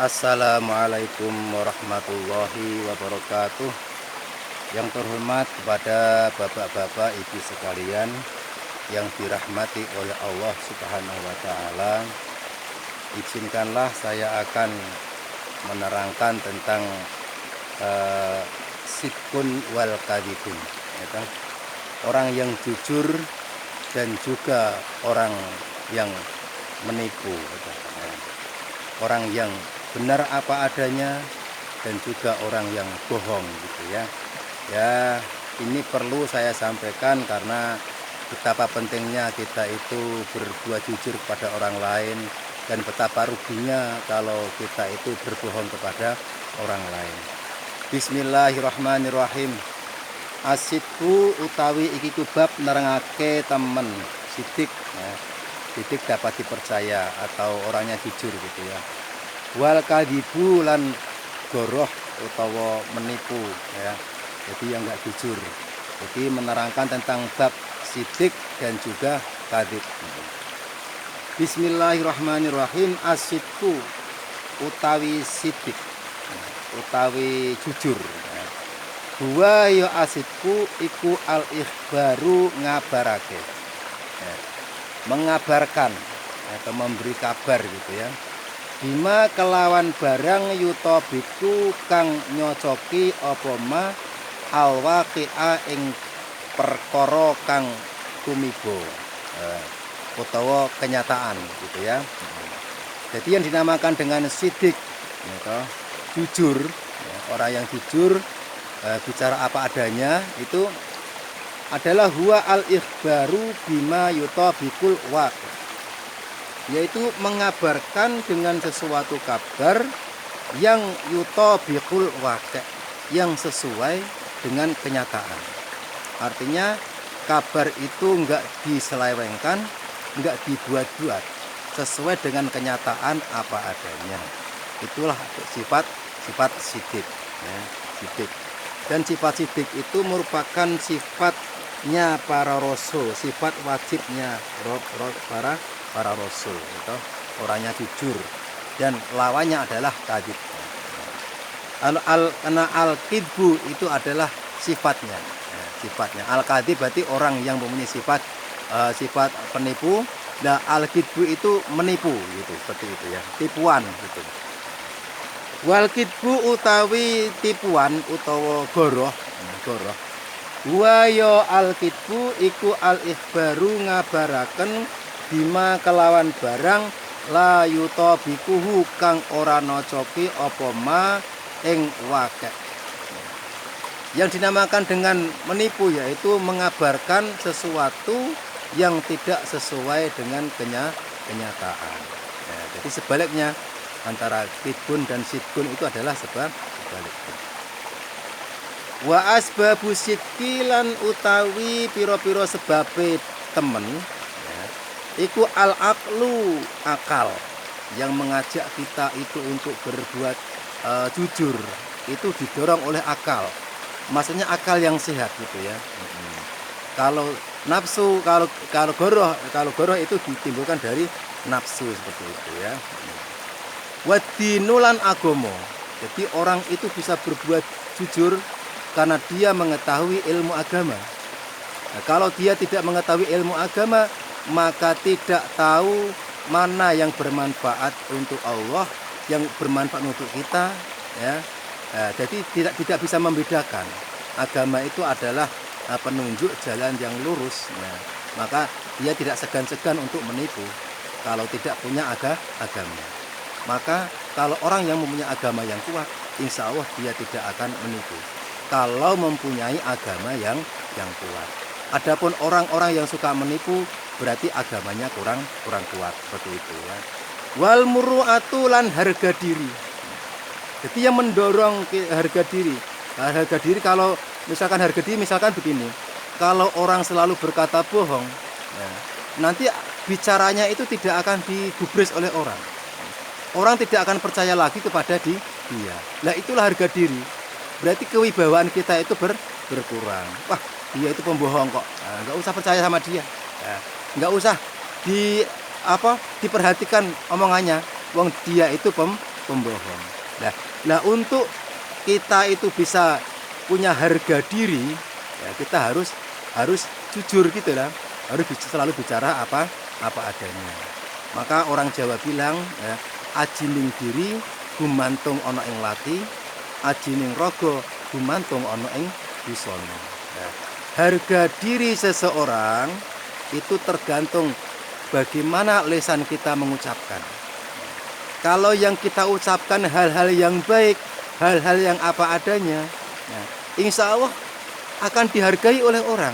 Assalamualaikum warahmatullahi wabarakatuh. Yang terhormat kepada bapak-bapak ibu sekalian yang dirahmati oleh Allah Subhanahu wa Ta'ala, izinkanlah saya akan menerangkan tentang sidqun wal kadhibun, orang yang jujur dan juga orang yang menipu, orang yang benar apa adanya dan juga orang yang bohong gitu ya. Ya, ini perlu saya sampaikan karena betapa pentingnya kita itu berbuat jujur kepada orang lain dan betapa ruginya kalau kita itu berbohong kepada orang lain. Bismillahirrahmanirrahim. Asidku utawi iki kubab nerangake temen sidik ya. Sidik dapat dipercaya atau orangnya jujur gitu ya. Wal kadhibu lan goroh utawa menipu ya. Jadi yang enggak jujur. Jadi menerangkan tentang bab sidik dan juga kadhib. Bismillahirrahmanirrahim. Asidku utawi sidik utawi jujur. Huwa ya asidku iku al ikhbaru ngabarake. Ya. Mengabarkan atau memberi kabar gitu ya. Bima kelawan barang yutobiku kang nyocoki apa ma alwaqi'a ing perkara kang tumibo utawa kenyataan gitu ya. Jadi yang dinamakan dengan sidik gitu, jujur ya, orang yang jujur bicara apa adanya itu adalah huwa al ikhbaru bima yutabikul waqi', yaitu mengabarkan dengan sesuatu kabar yang yutabikul waqi', yang sesuai dengan kenyataan. Artinya kabar itu enggak diselewengkan, enggak dibuat-buat, sesuai dengan kenyataan apa adanya. Itulah sifat sidik ya, sidik. Dan sifat sidik itu merupakan sifatnya para rasul, sifat wajibnya para rasul gitu. Orangnya jujur dan lawannya adalah kadhib. Al-kidbu itu adalah sifatnya ya, sifatnya. Al-kadhib berarti orang yang mempunyai sifat penipu. Nah, al-kidbu itu menipu gitu, seperti itu ya, tipuan gitu. Wal kidbu utawi tipuan utawa goroh. Wa ya al kidbu iku al ikhbaru ngabaraken bima kelawan barang la yutabikuhu kang ora nocoki apa ma ing waqi'. Yang dinamakan dengan menipu yaitu mengabarkan sesuatu yang tidak sesuai dengan kenyataan. Ya, jadi sebaliknya antara kidbun dan sidkun itu adalah sebaliknya. Wa asbabu sidki lan utawi piro-piro sebabe temen ya, iku al aqlu akal yang mengajak kita itu untuk berbuat jujur itu didorong oleh akal. Maksudnya akal yang sehat gitu ya. Kalau nafsu, kalau goroh itu ditimbulkan dari nafsu seperti itu ya. Wadinulan agomo. Jadi orang itu bisa berbuat jujur karena dia mengetahui ilmu agama. Nah, kalau dia tidak mengetahui ilmu agama, maka tidak tahu mana yang bermanfaat untuk Allah, yang bermanfaat untuk kita ya. Nah, jadi tidak bisa membedakan. Agama itu adalah penunjuk jalan yang lurus. Nah, maka dia tidak segan-segan untuk menipu kalau tidak punya agama. Maka kalau orang yang mempunyai agama yang kuat, insya Allah dia tidak akan menipu kalau mempunyai agama yang kuat. Adapun orang-orang yang suka menipu berarti agamanya kurang kuat seperti itu ya. Wal muru'atu lan harga diri. Jadi yang mendorong harga diri. Harga diri kalau misalkan harga diri misalkan begini. Kalau orang selalu berkata bohong, ya, nanti bicaranya itu tidak akan digubris oleh orang. Orang tidak akan percaya lagi kepada dia. Nah, itulah harga diri. Berarti kewibawaan kita itu berkurang. Wah, dia itu pembohong kok. Nah, nggak usah percaya sama dia. Nah, nggak usah diperhatikan omongannya. Wong dia itu pembohong. Nah, untuk kita itu bisa punya harga diri, ya kita harus jujur gitu lah. Harus selalu bicara apa adanya. Maka orang Jawa bilang, ya, ajining diri gumantung ana ing lati, ajining raga gumantung ana ing busana. Ya, harga diri seseorang itu tergantung bagaimana lisan kita mengucapkan. Kalau yang kita ucapkan hal-hal yang baik, hal-hal yang apa adanya, nah, insya Allah akan dihargai oleh orang.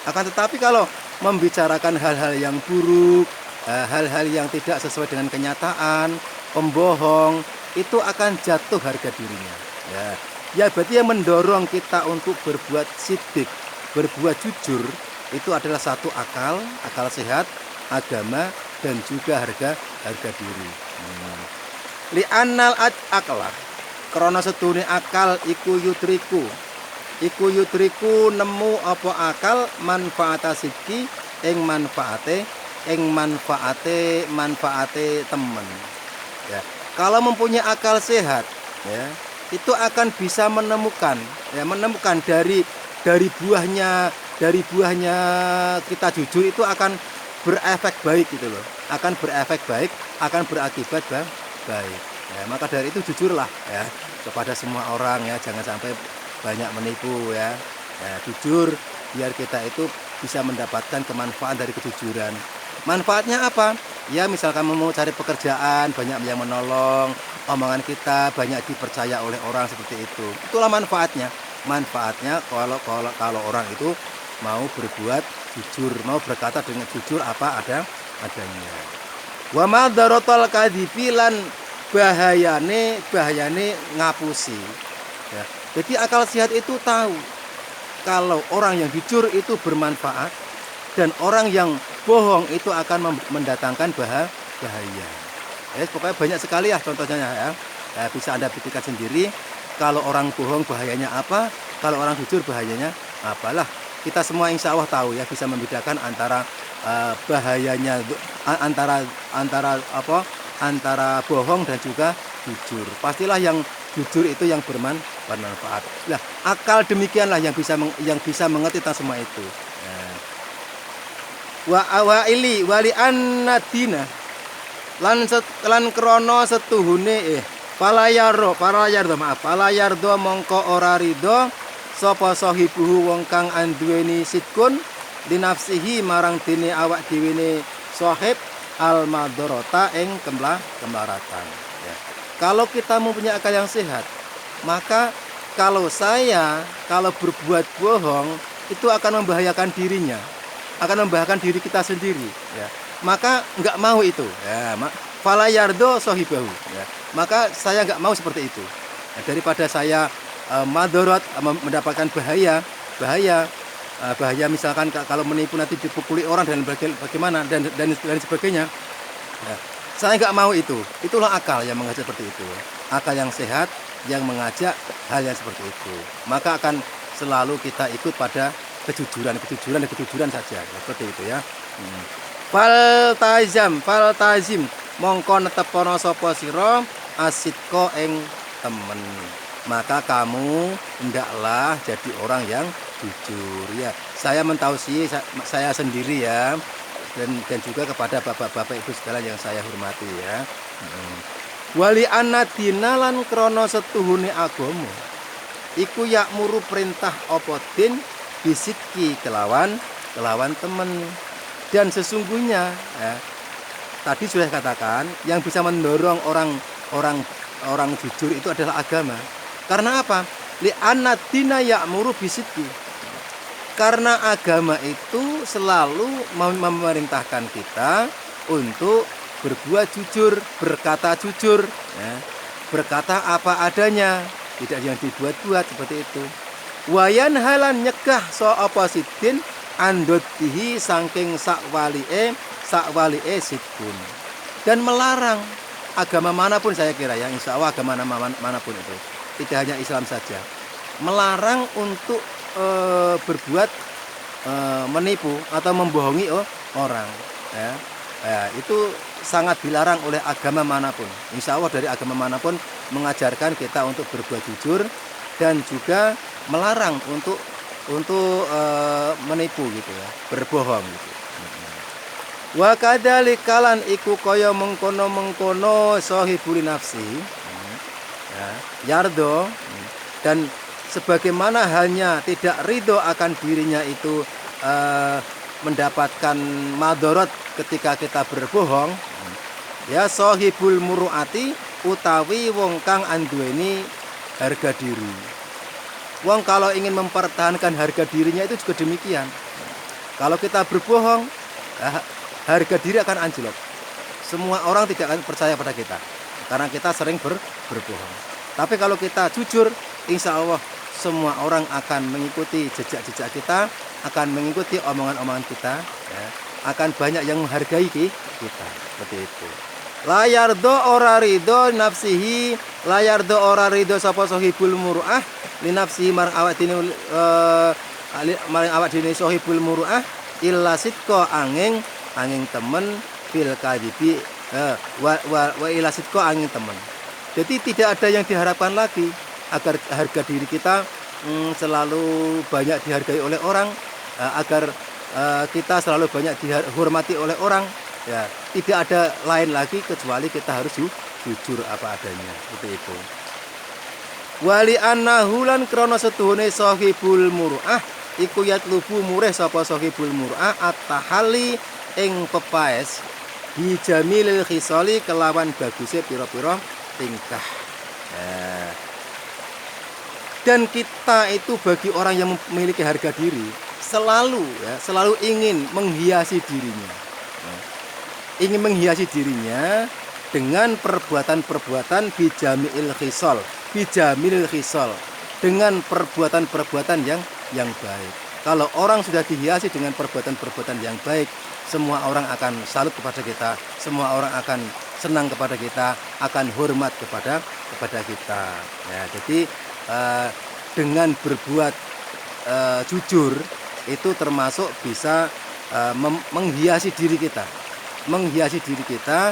Akan tetapi kalau membicarakan hal-hal yang buruk, hal-hal yang tidak sesuai dengan kenyataan, pembohong, itu akan jatuh harga dirinya. Ya berarti yang mendorong kita untuk berbuat sidik, berbuat jujur, itu adalah satu akal sehat, agama, dan juga harga diri. Li'annal akla krana setune akal iku yudriku nemu apa akal manfaata sidki ing manfaate temen. Ya, kalau mempunyai akal sehat, ya, itu akan bisa menemukan dari buahnya kita jujur itu akan berefek baik gitu loh. Akan berefek baik, akan berakibat baik. Ya, maka dari itu jujurlah ya kepada semua orang ya, jangan sampai banyak menipu ya. Ya, jujur biar kita itu bisa mendapatkan kemanfaatan dari kejujuran. Manfaatnya apa? Ya misalkan mau cari pekerjaan, banyak yang menolong, omongan kita banyak dipercaya oleh orang seperti itu. Itulah manfaatnya. Manfaatnya kalau orang itu mau berbuat jujur, mau berkata dengan jujur apa adanya. Wa madharatul kadhibi lan bahayane ngapusi. Ya. Jadi akal sehat itu tahu kalau orang yang jujur itu bermanfaat dan orang yang bohong itu akan mendatangkan bahaya. Ya, pokoknya banyak sekali ya contohnya ya. Ya, bisa Anda pikirkan sendiri kalau orang bohong bahayanya apa, kalau orang jujur bahayanya apalah. Kita semua insya Allah tahu ya, bisa membedakan antara bahayanya antara bohong dan juga jujur. Pastilah yang jujur itu yang bermanfaat. Nah, akal demikianlah yang bisa mengerti tentang semua itu. Nah. Wali annadina lan krana setuhune palayardo mongko ora ridho sapa sahibuhu wong kang anduweni sitkun dinafsihi marang dene awak dhewe sahib al madharata ing kemelaratan ya. Kalau kita mempunyai akal yang sehat, maka kalau berbuat bohong itu akan membahayakan dirinya, akan membahayakan diri kita sendiri ya. Maka enggak mau itu ya, fala yardo sahibahu ya. Maka saya enggak mau seperti itu ya, daripada saya madharat mendapatkan bahaya misalkan kalau menipu nanti dipukuli orang dan bagaimana dan sebagainya ya, saya nggak mau itu. Itulah akal yang mengajak seperti itu, akal yang sehat yang mengajak hal yang seperti itu, maka akan selalu kita ikut pada kejujuran saja ya, seperti itu ya. Fal tazim mongko netepono sapa sira asidqa ing temen, maka kamu hendaklah jadi orang yang jujur ya. Saya mentausihi saya sendiri ya, dan juga kepada bapak-bapak ibu sekalian yang saya hormati ya. Wali anadina lan krana setuhune agama iku yakmuru perintah apa din bisidki kelawan temen. Dan sesungguhnya ya, tadi sudah katakan yang bisa mendorong orang jujur itu adalah agama. Karena apa? Li anadina ya'muru bisidki. Karena agama itu selalu memerintahkan kita untuk berbuat jujur, berkata jujur, ya. Berkata apa adanya, tidak yang dibuat-buat seperti itu. Wayan halan nyegah so apa sidin andotihi saking sakwalie sidkun. Dan melarang agama manapun saya kira ya, insya Allah agama manapun itu, tidak hanya Islam saja, melarang untuk berbuat menipu atau membohongi orang ya. Ya, itu sangat dilarang oleh agama manapun. Insya Allah dari agama manapun mengajarkan kita untuk berbuat jujur dan juga melarang untuk menipu gitu ya, berbohong gitu. Wa kadzalikalan iku kaya mengkono-mengkono sahibul nafsi, ya, yardo, dan sebagaimana hanya tidak ridho akan dirinya itu mendapatkan madorot ketika kita berbohong, ya sahibul muruati utawi wong kang anduweni harga diri. Wong kalau ingin mempertahankan harga dirinya itu juga demikian. Kalau kita berbohong, harga diri akan anjlok. Semua orang tidak akan percaya pada kita karena kita sering berbohong. Tapi kalau kita jujur, insya Allah semua orang akan mengikuti jejak-jejak kita, akan mengikuti omongan-omongan kita, ya. Akan banyak yang menghargai kita. Seperti itu. Layardo ora ridho nafsihi, layardo ora ridho sapa sahibul muruah li nafsihi marang awak dene marang awak dene sahibul muruah illa sitqa angin temen fil kadibi wa illa sitqa angin temen. Jadi tidak ada yang diharapkan lagi agar harga diri kita selalu banyak dihargai oleh orang, agar kita selalu banyak dihormati oleh orang. Ya, tidak ada lain lagi kecuali kita harus jujur apa adanya, seperti itu. Wali annahu lan krana setuhune sahibul muruah iku yatlubu murih sapa sahibul muruah at-tahalli ing pepaes bi jamilil khisali kelawan baguse pira-pira tingkah. Dan kita itu bagi orang yang memiliki harga diri selalu ingin menghiasi dirinya. Ingin menghiasi dirinya dengan perbuatan-perbuatan bijamil khisal, dengan perbuatan-perbuatan yang baik. Kalau orang sudah dihiasi dengan perbuatan-perbuatan yang baik, semua orang akan salut kepada kita, semua orang akan senang kepada kita, akan hormat kepada kita. Ya, jadi dengan berbuat jujur itu termasuk bisa menghiasi diri kita. Menghiasi diri kita,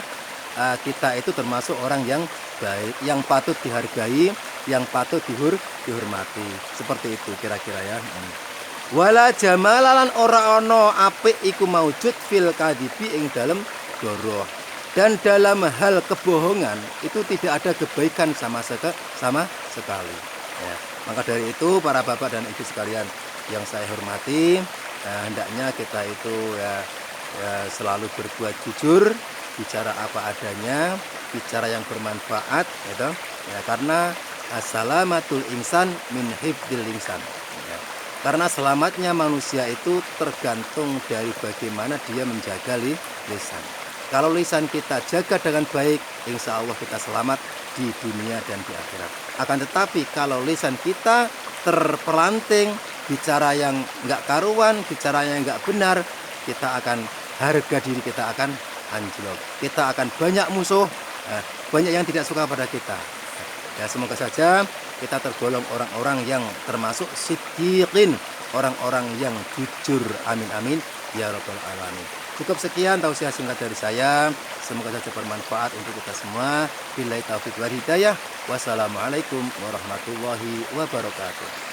kita itu termasuk orang yang baik, yang patut dihargai, yang patut dihormati. Seperti itu kira-kira ya. Wala jamalalan ora ono apik iku maujud fil kadibi ing dalem goroh. Dan dalam hal kebohongan itu tidak ada kebaikan sama sekali. Ya. Maka dari itu para bapak dan ibu sekalian yang saya hormati, hendaknya kita itu ya selalu berbuat jujur, bicara apa adanya, bicara yang bermanfaat, gitu. Ya, karena assalamatul insan min hifdil insan. Ya. Karena selamatnya manusia itu tergantung dari bagaimana dia menjaga lisan. Kalau lisan kita jaga dengan baik, insya Allah kita selamat di dunia dan di akhirat. Akan tetapi kalau lisan kita terpelanting, bicara yang nggak karuan, bicara yang nggak benar, harga diri kita akan anjlok. Kita akan banyak musuh, banyak yang tidak suka pada kita. Ya, semoga saja kita tergolong orang-orang yang termasuk siddiqin, orang-orang yang jujur. Amin amin ya rabbal alamin. Cukup sekian tausiah singkat dari saya. Semoga saja bermanfaat untuk kita semua. Billahi taufiq wal hidayah. Wassalamualaikum warahmatullahi wabarakatuh.